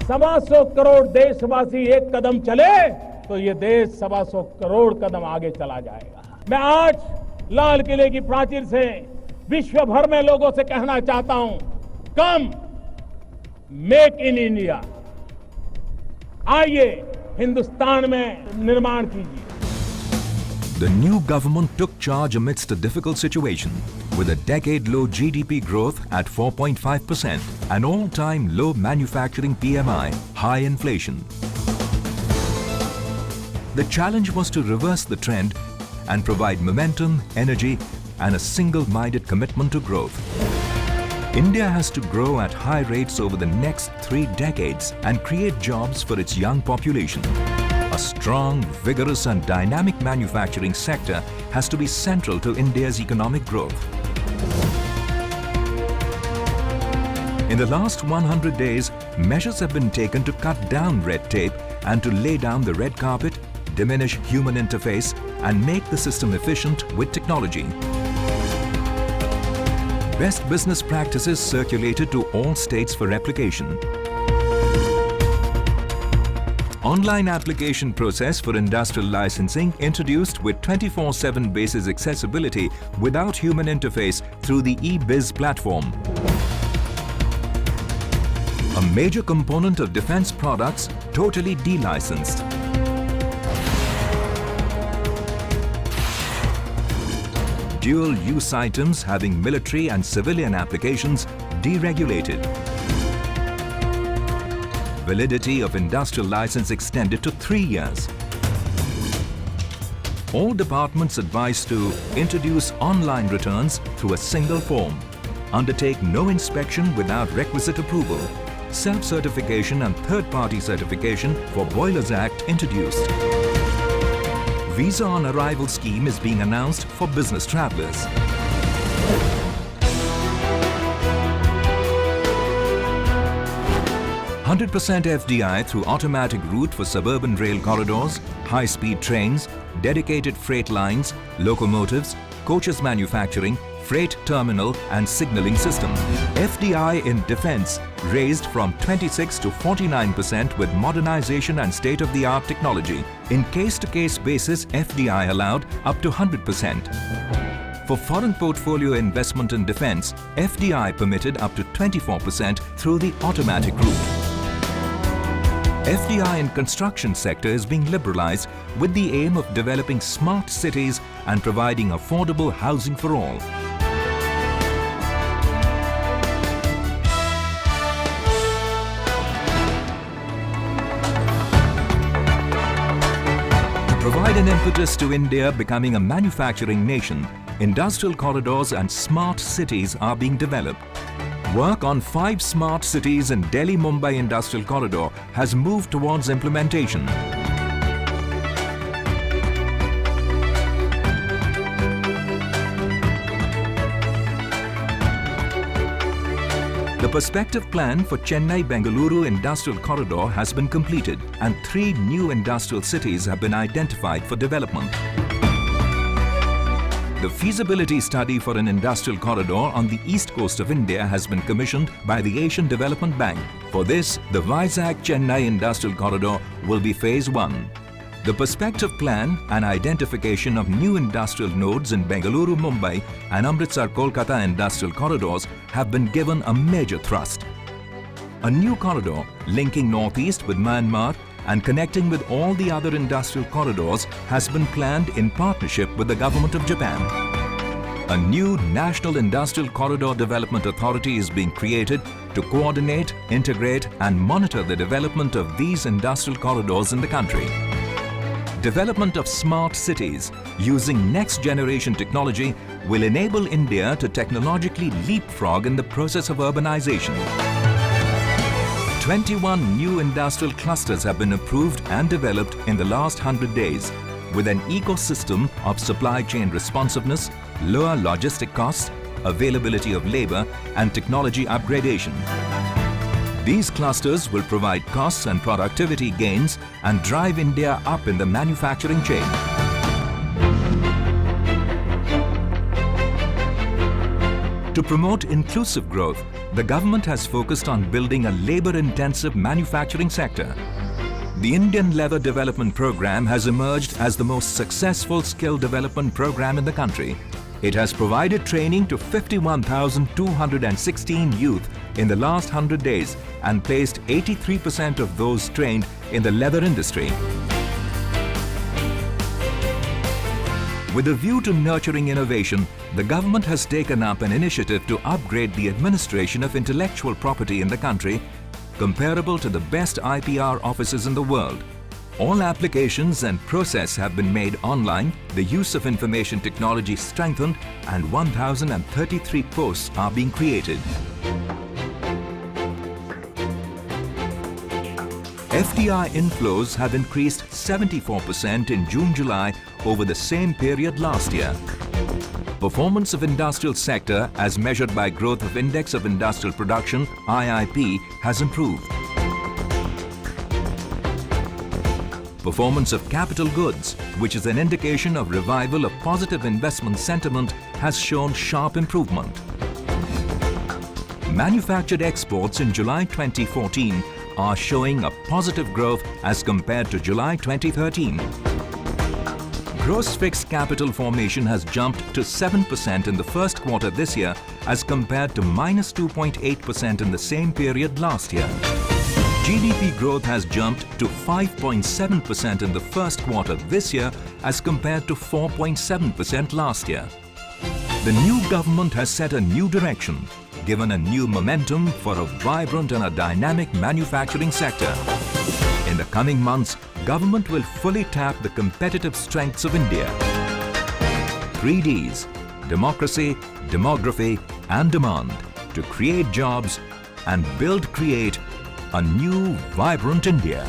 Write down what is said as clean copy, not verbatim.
125 करोड़ देशवासी एक कदम चले तो ये देश 125 करोड़ कदम आगे चला जाएगा। मैं आज लाल किले की प्राचीर से विश्व भर में लोगों से कहना चाहता हूं, कम मेक इन इंडिया, आइए हिंदुस्तान में निर्माण कीजिए। The new government took charge amidst a difficult situation with a decade-low GDP growth at 4.5%, an all-time low manufacturing PMI, high inflation. The challenge was to reverse the trend and provide momentum, energy, and a single-minded commitment to growth. India has to grow at high rates over the next 3 decades and create jobs for its young population. A strong, vigorous and dynamic manufacturing sector has to be central to India's economic growth. In the last 100 days, measures have been taken to cut down red tape and to lay down the red carpet, diminish human interface and make the system efficient with technology. Best business practices circulated to all states for replication. Online application process for industrial licensing introduced with 24/7 basis accessibility without human interface through the eBiz platform. A major component of defense products totally delicensed. Dual-use items having military and civilian applications deregulated. Validity of industrial license extended to 3 years. All departments advised to introduce online returns through a single form, undertake no inspection without requisite approval, self-certification and third-party certification for Boilers Act introduced. Visa on arrival scheme is being announced for business travellers. "100% FDI through automatic route for suburban rail corridors, high-speed trains, dedicated freight lines, locomotives, coaches manufacturing, freight terminal and signalling system." FDI in defence raised from 26 to 49% with modernization and state-of-the-art technology. In case-to-case basis, FDI allowed up to 100%. For foreign portfolio investment in defence, FDI permitted up to 24% through the automatic route. FDI in construction sector is being liberalized with the aim of developing smart cities and providing affordable housing for all. To provide an impetus to India becoming a manufacturing nation, industrial corridors and smart cities are being developed. Work on 5 smart cities in Delhi-Mumbai Industrial Corridor has moved towards implementation. The perspective plan for Chennai-Bengaluru Industrial Corridor has been completed and 3 new industrial cities have been identified for development. The feasibility study for an industrial corridor on the east coast of India has been commissioned by the Asian Development Bank. For this, the Vizag-Chennai Industrial Corridor will be Phase 1. The perspective plan and identification of new industrial nodes in Bengaluru-Mumbai and Amritsar-Kolkata industrial corridors have been given a major thrust. A new corridor linking northeast with Myanmar and connecting with all the other industrial corridors has been planned in partnership with the Government of Japan. A new National Industrial Corridor Development Authority is being created to coordinate, integrate and monitor the development of these industrial corridors in the country. Development of smart cities using next-generation technology will enable India to technologically leapfrog in the process of urbanization. 21 new industrial clusters have been approved and developed in the last 100 days with an ecosystem of supply chain responsiveness, lower logistic costs, availability of labor and technology upgradation. These clusters will provide costs and productivity gains and drive India up in the manufacturing chain. To promote inclusive growth, the government has focused on building a labor-intensive manufacturing sector. The Indian Leather Development Program has emerged as the most successful skill development program in the country. It has provided training to 51,216 youth in the last 100 days and placed 83% of those trained in the leather industry. With a view to nurturing innovation, the government has taken up an initiative to upgrade the administration of intellectual property in the country, comparable to the best IPR offices in the world. All applications and process have been made online, the use of information technology strengthened, and 1,033 posts are being created. FDI inflows have increased 74% in June-July over the same period last year. Performance of industrial sector as measured by growth of Index of Industrial Production IIP has improved. Performance of capital goods, which is an indication of revival of positive investment sentiment, has shown sharp improvement. Manufactured exports in July 2014 are showing a positive growth as compared to July 2013. Gross fixed capital formation has jumped to 7% in the first quarter this year as compared to -2.8% in the same period last year. GDP growth has jumped to 5.7% in the first quarter this year as compared to 4.7% last year. The new government has set a new direction, given a new momentum for a vibrant and a dynamic manufacturing sector. In the coming months, government will fully tap the competitive strengths of India. 3 Ds: democracy, demography and demand to create jobs and create a new, vibrant India.